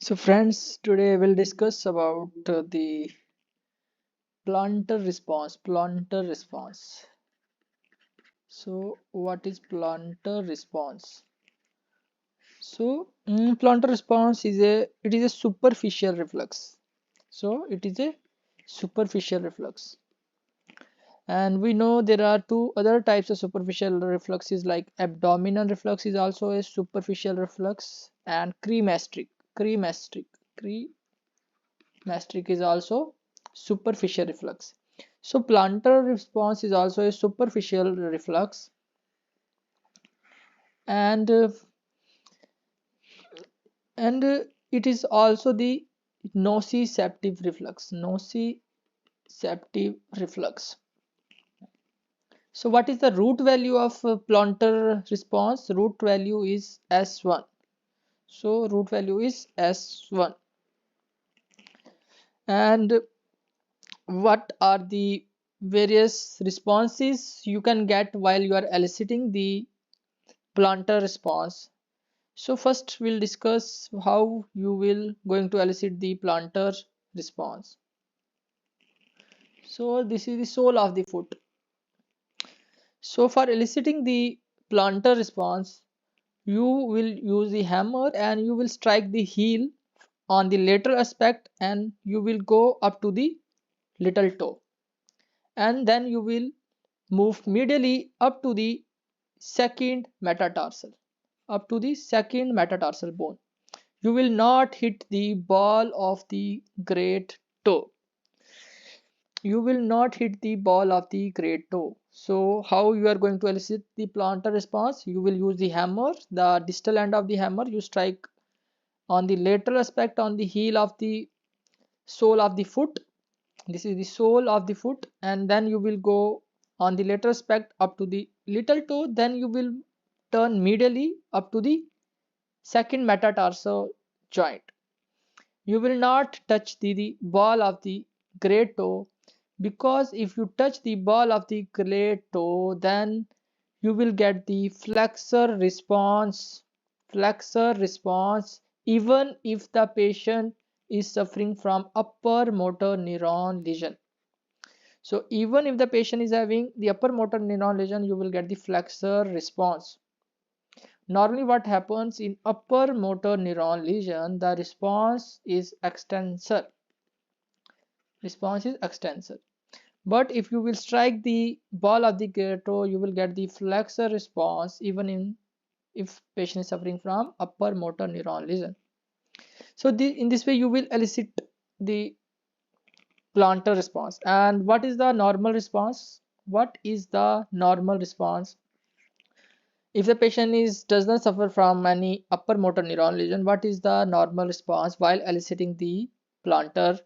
So friends, today we'll discuss about the plantar response. Plantar response. So what is plantar response? So plantar response is a superficial reflux. So it is a superficial reflux. And we know there are two other types of superficial refluxes, like abdominal reflux is also a superficial reflux, and cremastric cremastric is also superficial reflux. So plantar response is also a superficial reflux, and it is also the nociceptive reflux. Nociceptive reflux. So what is the root value of plantar response? Root value is S1. So root value is S1. And what are the various responses you can get while you are eliciting the plantar response? So first we'll discuss how you will going to elicit the plantar response. So this is the sole of the foot. So for eliciting the plantar response, you will use the hammer and you will strike the heel on the lateral aspect, and you will go up to the little toe, and then you will move medially second metatarsal up to the second metatarsal bone. You will not hit the ball of the great toe. You will not hit the ball of the great toe. So how you are going to elicit the plantar response? You will use the hammer, the distal end of the hammer. You strike on the lateral aspect on the heel of the sole of the foot. This is the sole of the foot, and then you will go on the lateral aspect up to the little toe. Then you will turn medially up to the second metatarsal joint. You will not touch the ball of the great toe, because if you touch the ball of the great toe, then you will get the flexor response. Flexor response, even if the patient is suffering from upper motor neuron lesion. So even if the patient is having the upper motor neuron lesion, you will get the flexor response. Normally what happens in upper motor neuron lesion, the response is extensor. Response is extensor. But if you will strike the ball of the great toe, you will get the flexor response even if patient is suffering from upper motor neuron lesion. So in this way you will elicit the plantar response. And what is the normal response? What is the normal response? If the patient does not suffer from any upper motor neuron lesion, what is the normal response while eliciting the plantar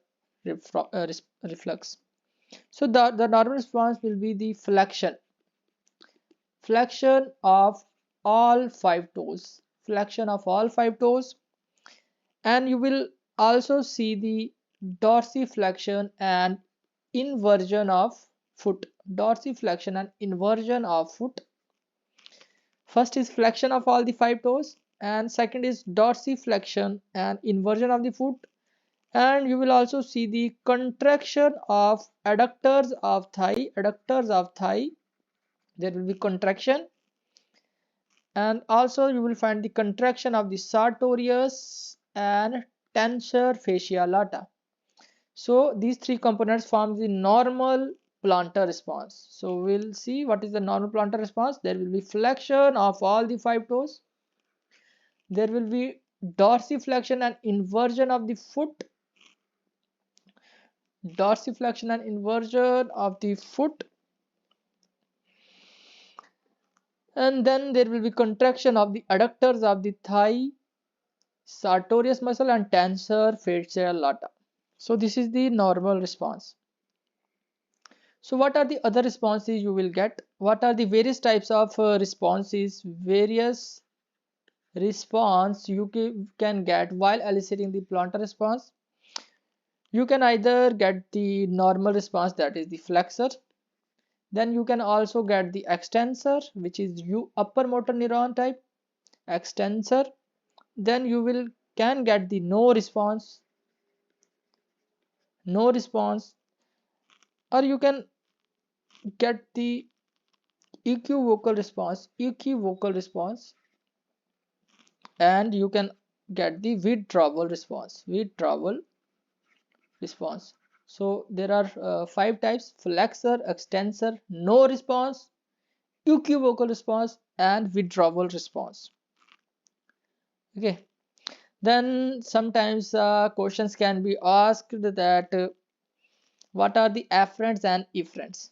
reflux? So the normal response will be the flexion of all five toes. Flexion of all five toes. And you will also see the dorsiflexion and inversion of foot. Dorsiflexion and inversion of foot. First is flexion of all the five toes, and second is dorsiflexion and inversion of the foot. And you will also see the contraction of adductors of thigh. Adductors of thigh, there will be contraction. And also you will find the contraction of the sartorius and tensor fascia lata. So these three components form the normal plantar response. So we'll see what is the normal plantar response. There will be flexion of all the five toes. There will be dorsiflexion and inversion of the foot. Dorsiflexion and inversion of the foot. And then there will be contraction of the adductors of the thigh, sartorius muscle, and tensor fascia lata. So this is the normal response. So what are the other responses you will get? What are the various types of responses? Various response you can get while eliciting the plantar response. You can either get the normal response, that is the flexor. Then you can also get the extensor, which is upper motor neuron type extensor. Then you will can get the no response, or you can get the equivocal response, and you can get the withdrawal response. So there are 5 types: flexor, extensor, no response, equivocal response, and withdrawal response. Okay. Then sometimes questions can be asked that what are the afferents and efferents.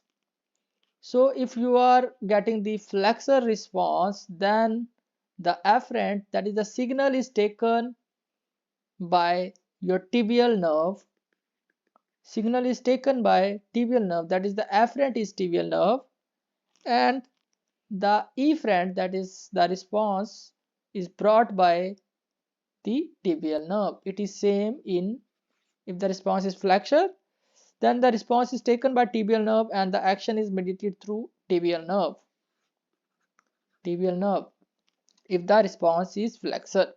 So if you are getting the flexor response, then the afferent, that is the signal, is taken by your tibial nerve. That is the afferent is tibial nerve, and the efferent, that is the response, is brought by the tibial nerve. It is same in, if the response is flexor, then the response is taken by tibial nerve and the action is mediated through tibial nerve if the response is flexor.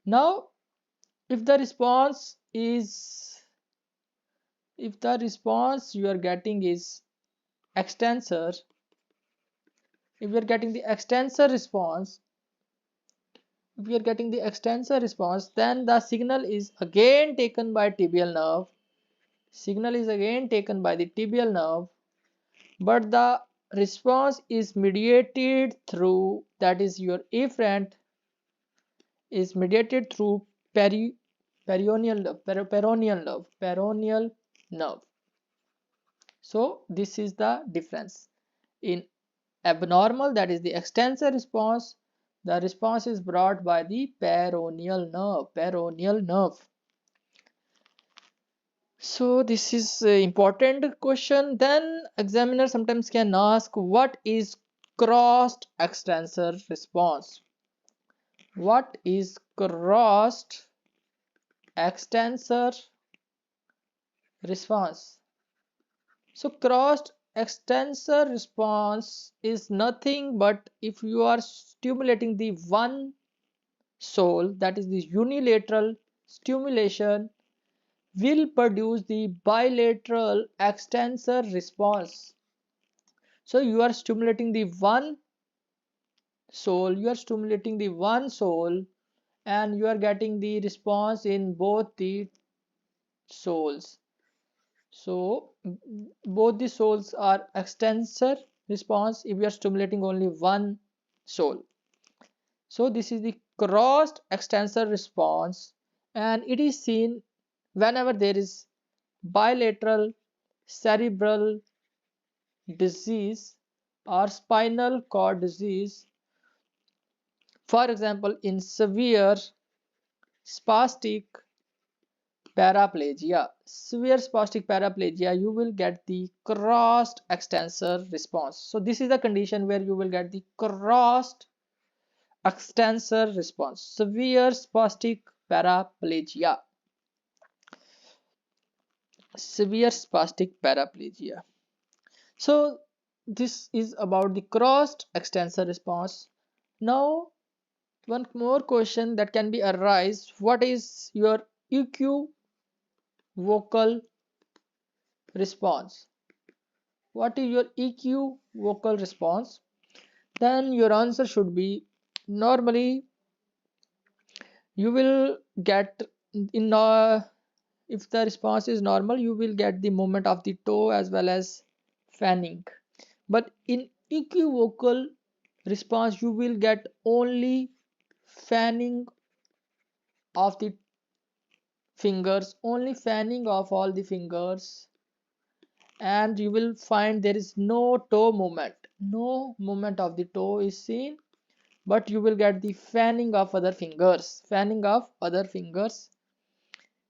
Now if the response you are getting is extensor, if we are getting the extensor response, then the signal is again taken by tibial nerve, but the response is mediated through, that is your efferent is mediated through peroneal nerve. So this is the difference. In abnormal, that is the extensor response, the response is brought by the peroneal nerve. So this is an important question. Then examiner sometimes can ask, what is crossed extensor response? What is crossed extensor response? So crossed extensor response is nothing but if you are stimulating the one sole, that is the unilateral stimulation will produce the bilateral extensor response. So you are stimulating the one sole, and you are getting the response in both the soles. So both the soles are extensor response if we are stimulating only one sole. So this is the crossed extensor response, and it is seen whenever there is bilateral cerebral disease or spinal cord disease. For example, in severe spastic paraplegia, you will get the crossed extensor response. So this is the condition where you will get the crossed extensor response. Severe spastic paraplegia. So this is about the crossed extensor response. Now one more question that can be arise, what is your equivocal response? Then your answer should be, normally you will get in if the response is normal, you will get the movement of the toe as well as fanning, but in equivocal response you will get only fanning of the fingers, only fanning of all the fingers, and you will find there is no toe movement, no movement of the toe is seen, but you will get the fanning of other fingers.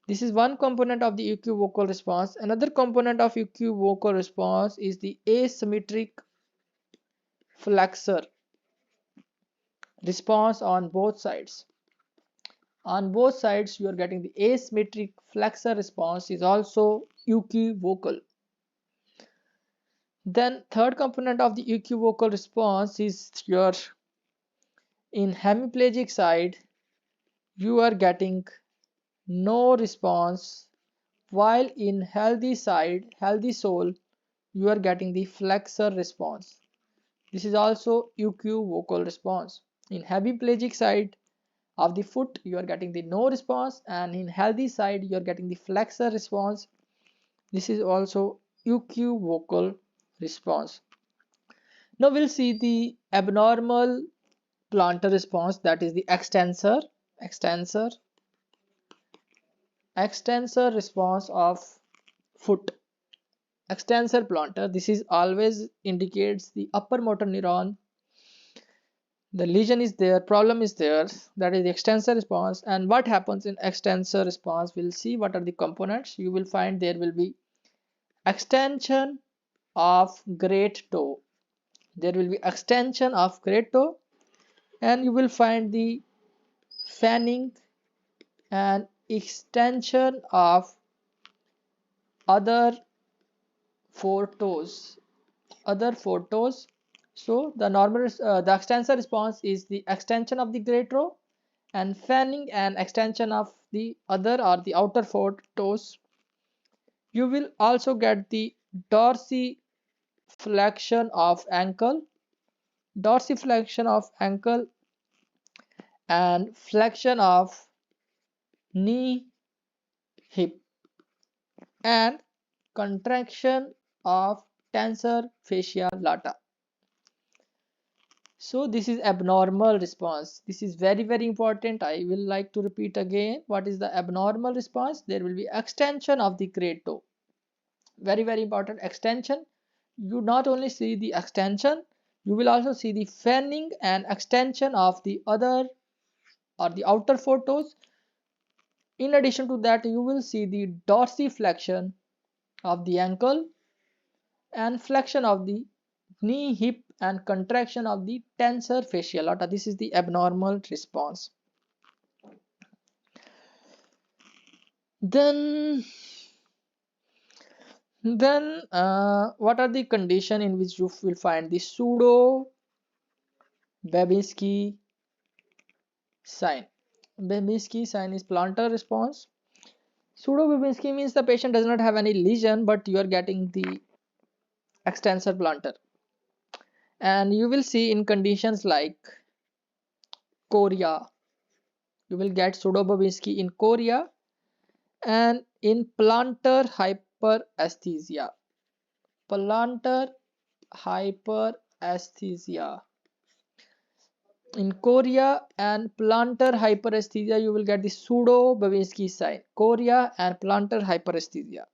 This is one component of the equivocal response. Another component of equivocal response is the asymmetric flexor response on both sides. You are getting the asymmetric flexor response is also equivocal. Then third component of the equivocal response is your, in hemiplegic side you are getting no response, while in healthy soul, you are getting the flexor response. This is also equivocal response. In hemiplegic side of the foot, you are getting the no response, and in healthy side, you are getting the flexor response. This is also equivocal response. Now we'll see the abnormal plantar response, that is the extensor extensor response of foot. Extensor plantar, this is always indicates the upper motor neuron, the lesion is there, problem is there, that is the extensor response. And what happens in extensor response, we'll see what are the components. You will find there will be extension of great toe, there will be extension of great toe, and you will find the fanning and extension of other four toes. So the extensor response is the extension of the great toe, and fanning and extension of the other or the outer four toes. You will also get the dorsiflexion of ankle and flexion of knee hip, and contraction of tensor fascia lata. So this is abnormal response. This is very important. I will like to repeat again. What is the abnormal response? There will be extension of the great toe. Very important, extension. You not only see the extension, you will also see the fanning and extension of the other or the outer four toes. In addition to that, you will see the dorsiflexion of the ankle and flexion of the knee hip and contraction of the tensor fascia lata. This is the abnormal response. Then what are the condition in which you will find the pseudo babinski sign? Babinski sign is plantar response. Pseudo babinski means the patient does not have any lesion, but you are getting the extensor plantar. And you will see in conditions like chorea, you will get pseudo babinski in chorea and in plantar hyperesthesia. Plantar hyperesthesia. In chorea and plantar hyperesthesia, you will get the pseudo babinski sign. Chorea and plantar hyperesthesia.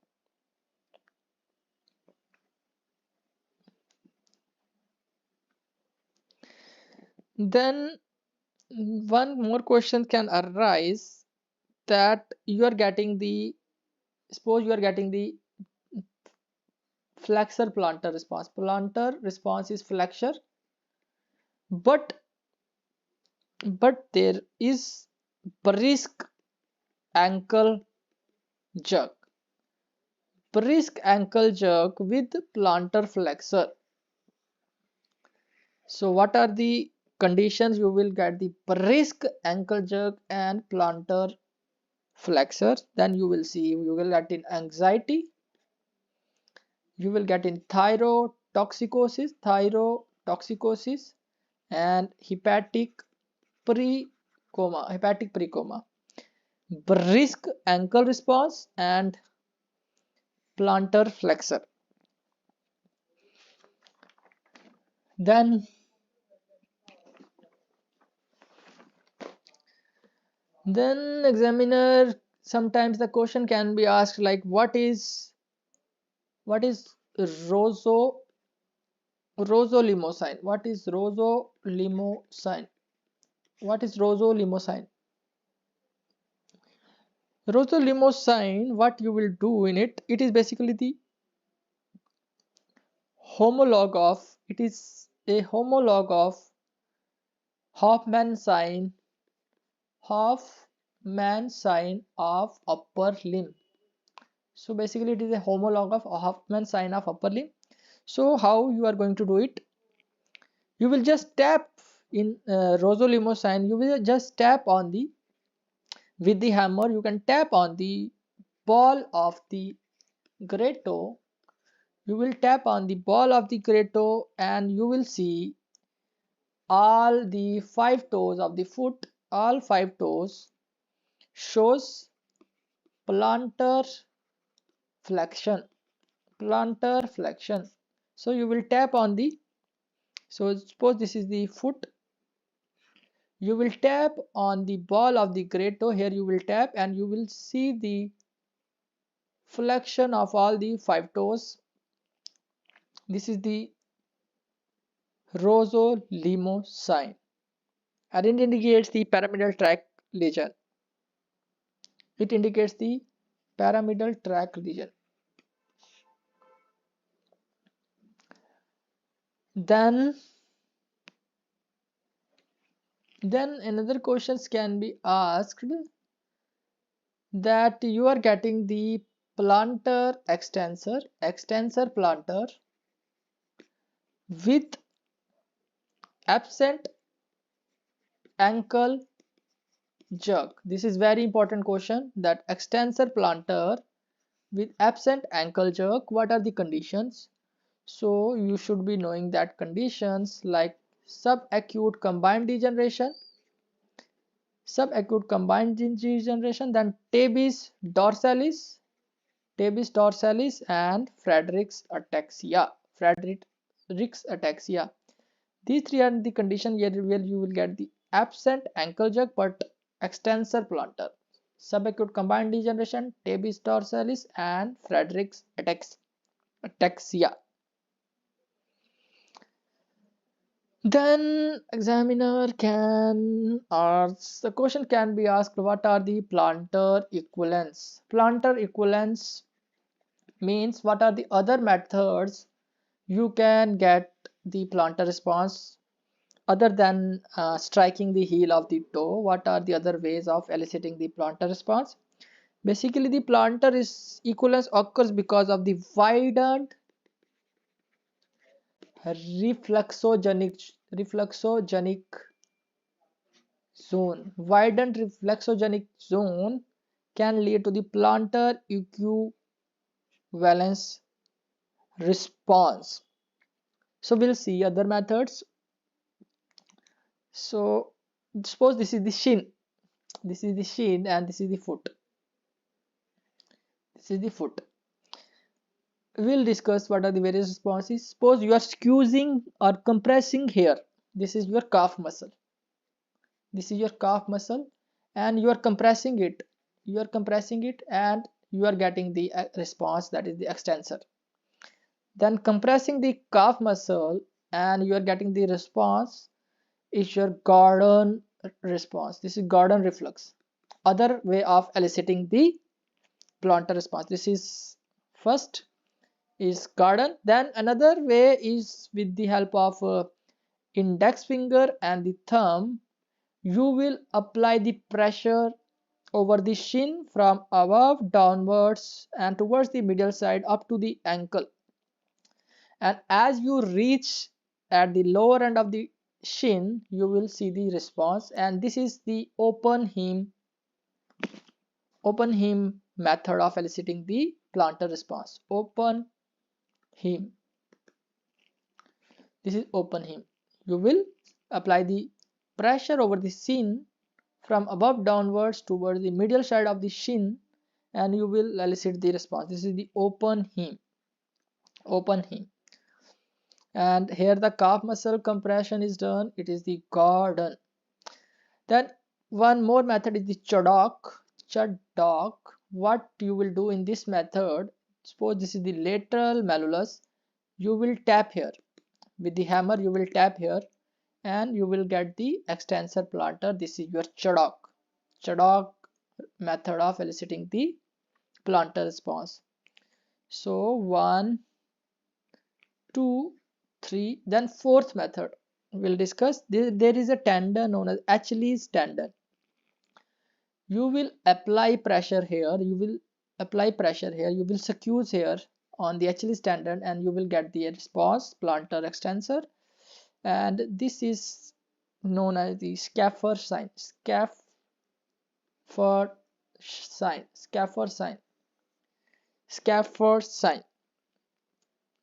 Then one more question can arise, that you are getting the, suppose you are getting the flexor plantar response. Plantar response is flexor, but there is brisk ankle jerk. Brisk ankle jerk with plantar flexor. So what are the conditions? You will get the brisk ankle jerk and plantar flexor. Then you will see, you will get in anxiety, you will get in thyrotoxicosis and hepatic precoma. Brisk ankle response and plantar flexor. Then examiner, sometimes the question can be asked like, what is rosolimosine? What is rosolimosine? Rosolimosine, what you will do in it, it is basically the homologue of, it is a homologue of Hoffman sign of upper limb. So basically it is a homologue of Hoffman sign of upper limb. So how you are going to do it? You will just tap in rosolimosine, you will just tap on the With the hammer you can tap on the ball of the great toe. You will tap on the ball of the great toe and you will see all the 5 toes of the foot. All 5 toes shows plantar flexion. Plantar flexion. So you will tap on the, so suppose this is the foot, you will tap on the ball of the great toe. Here you will tap and you will see the flexion of all the 5 toes. This is the Rosso-Limo sign and it indicates the pyramidal tract lesion. It indicates the pyramidal tract lesion. Then another questions can be asked, that you are getting the plantar extensor plantar with absent ankle jerk. This is very important question, that extensor plantar with absent ankle jerk, what are the conditions? So you should be knowing that conditions like subacute combined degeneration, then tabes dorsalis and Friedrich's ataxia. These three are the conditions where you will get the absent ankle jerk but extensor plantar, subacute combined degeneration, tabes dorsalis and Friedrich's ataxia. Then examiner can ask, the question can be asked, what are the plantar equivalence? Plantar equivalence means what are the other methods you can get the plantar response other than striking the heel of the toe. What are the other ways of eliciting the plantar response? Basically the plantar equivalence occurs because of the widened reflexogenic zone. Widened reflexogenic zone can lead to the plantar equivalence response. So we'll see other methods. So suppose this is the shin, and this is the foot. We'll discuss what are the various responses. Suppose you are squeezing or compressing here. This is your calf muscle. And you are compressing it. And you are getting the response, that is the extensor. Then compressing the calf muscle and you are getting the response is your gardon response. This is gardon reflux. Other way of eliciting the plantar response. This is first is gardon. Then another way is with the help of index finger and the thumb. You will apply the pressure over the shin from above downwards and towards the middle side up to the ankle. And as you reach at the lower end of the shin, you will see the response. And this is the open hem method of eliciting the plantar response. Open hem. This is open hem. You will apply the pressure over the shin from above downwards towards the middle side of the shin and you will elicit the response. This is the open hem. And here the calf muscle compression is done. It is the gardon. Then one more method is the chadock. What you will do in this method, suppose this is the lateral malleolus, you will tap here with the hammer. You will tap here and you will get the extensor plantar. This is your chadock method of eliciting the plantar response. So 1, 2, 3. Then fourth method we'll discuss. There is a tendon known as Achilles tendon. You will apply pressure here. You will squeeze here on the Achilles tendon and you will get the response, plantar extensor. And this is known as the Schaeffer sign. for sign, Scafford sign,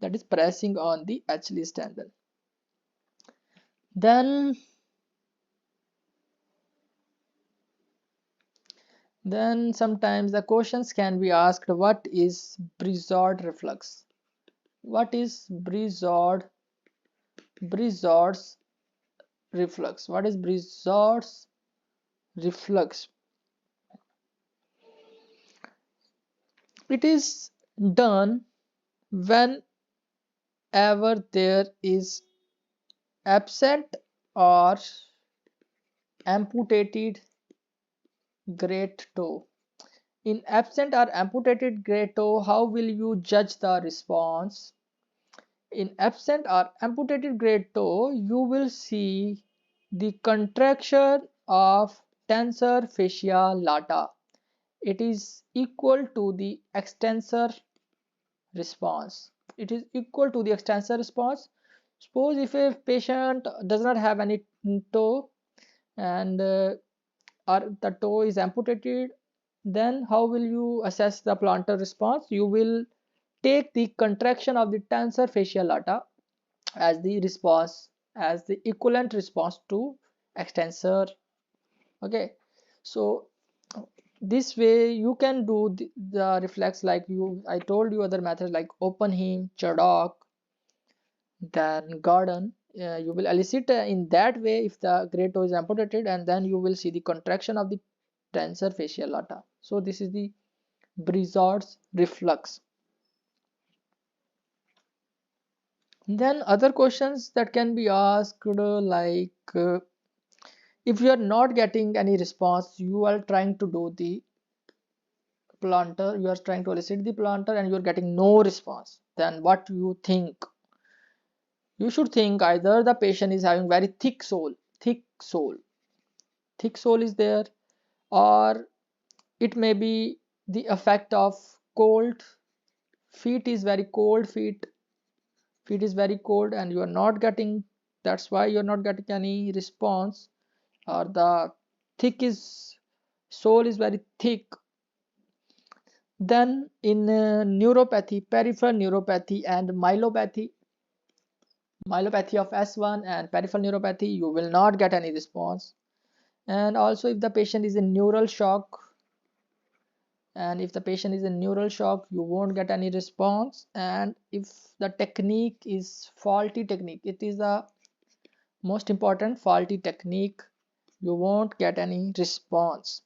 that is pressing on the Achilles tendon. Then sometimes the questions can be asked, what is Brizard reflux? What is Brizard's reflux? What is Brizard's reflux? It is done whenever there is absent or amputated great toe. In absent or amputated great toe, how will you judge the response? In absent or amputated great toe, you will see the contraction of tensor fascia lata. It is equal to the extensor response. It is equal to the extensor response. Suppose if a patient does not have any toe and or the toe is amputated, then how will you assess the plantar response? You will take the contraction of the tensor fascia lata as the response, as the equivalent response to extensor. Okay, so this way you can do the reflex like I told you other methods like open hem, chadock, then gardon. You will elicit in that way if the great toe is amputated, and then you will see the contraction of the tensor fascia lata. So this is the Brizard's reflux. Then other questions that can be asked like if you are not getting any response, you are trying to do the plantar, you are trying to elicit the plantar and you are getting no response, then what you think? You should think either the patient is having very thick sole is there, or it may be the effect of cold feet is very cold, feet is very cold and you are not getting, that's why you are not getting any response, or the thick is sole is very thick. Then in neuropathy, peripheral neuropathy and myelopathy of S1 and peripheral neuropathy, you will not get any response. And also if the patient is in neural shock, you won't get any response. And if the technique is faulty technique, it is the most important faulty technique, you won't get any response.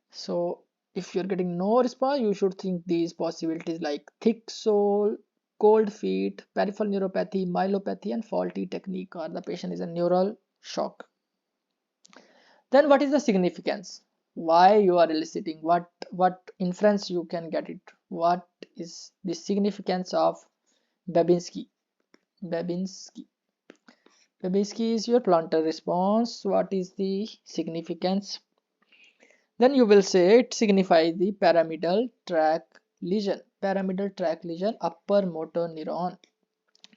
So if you're getting no response, you should think these possibilities like thick sole, cold feet, peripheral neuropathy, myelopathy and faulty technique, or the patient is in neural shock. Then what is the significance? Why you are eliciting? What inference you can get it? What is the significance of Babinski? Babinski is your plantar response. What is the significance? Then you will say it signifies the pyramidal tract lesion, upper motor neuron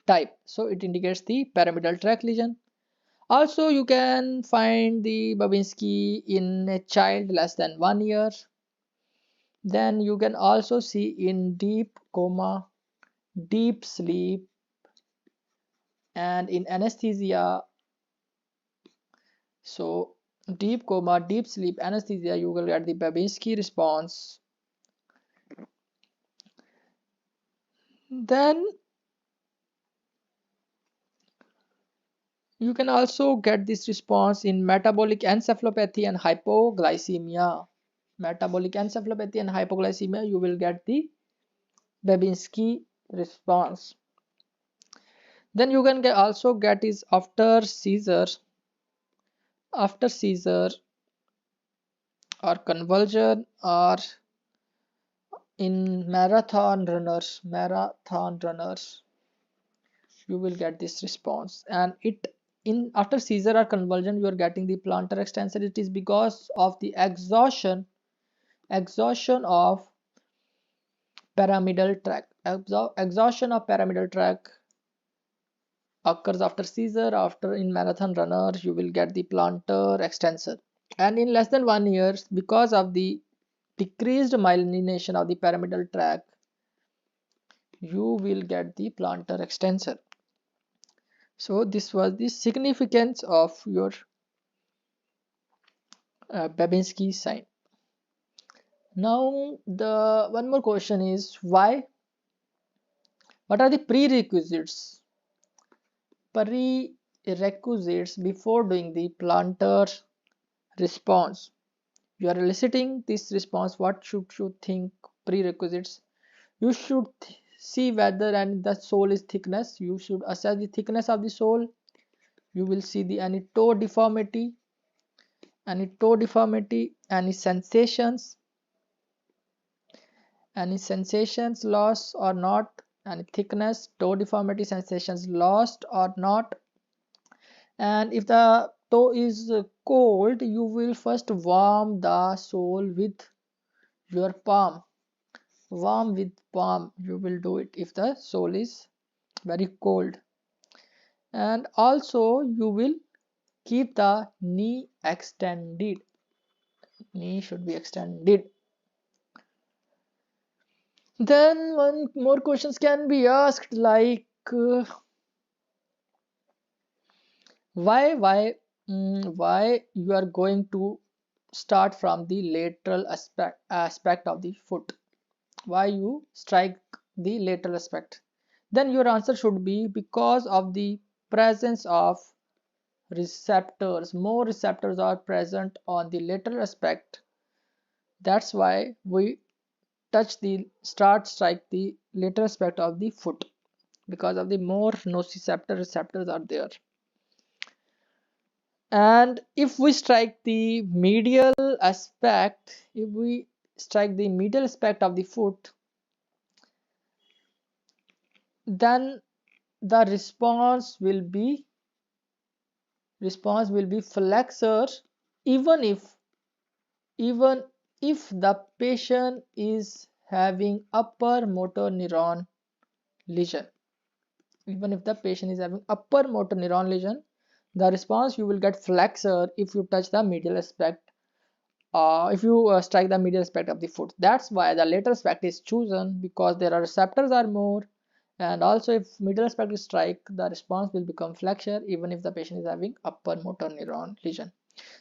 type. So it indicates the pyramidal tract lesion. Also you can find the Babinski in a child less than 1 year. Then you can also see in deep coma, deep sleep, and in anesthesia. So deep coma, deep sleep, anesthesia, you will get the Babinski response. Then you can also get this response in metabolic encephalopathy and hypoglycemia. You will get the Babinski response. Then you can also get is after seizure or convulsion, or in marathon runners, you will get this response. And it in after seizure or convulsion you are getting the plantar extensor. It is because of the exhaustion of pyramidal tract. Exhaustion of pyramidal tract occurs after seizure. After in marathon runner you will get the plantar extensor. And in less than 1 year, because of the decreased myelination of the pyramidal tract, you will get the plantar extensor. So this was the significance of your Babinski sign. Now the one more question is why? What are the prerequisites? Prerequisites before doing the plantar response. You are eliciting this response. What should you think? Prerequisites. You should see whether and the sole is thickness. You should assess the thickness of the sole. You will see the any toe deformity, any sensations lost or not, any thickness, toe deformity, sensations lost or not. And if the toe is cold, you will first warm the sole with your palm. Warm with palm, you will do it if the sole is very cold. And also you will keep the knee extended. Knee should be extended. Then one more questions can be asked like why you are going to start from the lateral aspect of the foot. Why you strike the lateral aspect? Then your answer should be because of the presence of receptors. More receptors are present on the lateral aspect. That's why we strike the lateral aspect of the foot, because of the more nociceptor receptors are there. And if we strike the medial aspect, if we strike the medial aspect of the foot, then the response will be flexor, even even if the patient is having upper motor neuron lesion. Even if the patient is having upper motor neuron lesion, the response you will get flexor if you touch the medial aspect, if you strike the medial aspect of the foot. That's why the lateral aspect is chosen, because there are receptors are more, and also if medial aspect is strike, the response will become flexor even if the patient is having upper motor neuron lesion.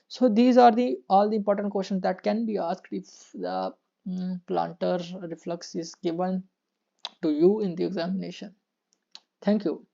So these are the all the important questions that can be asked if the plantar reflux is given to you in the examination. Thank you.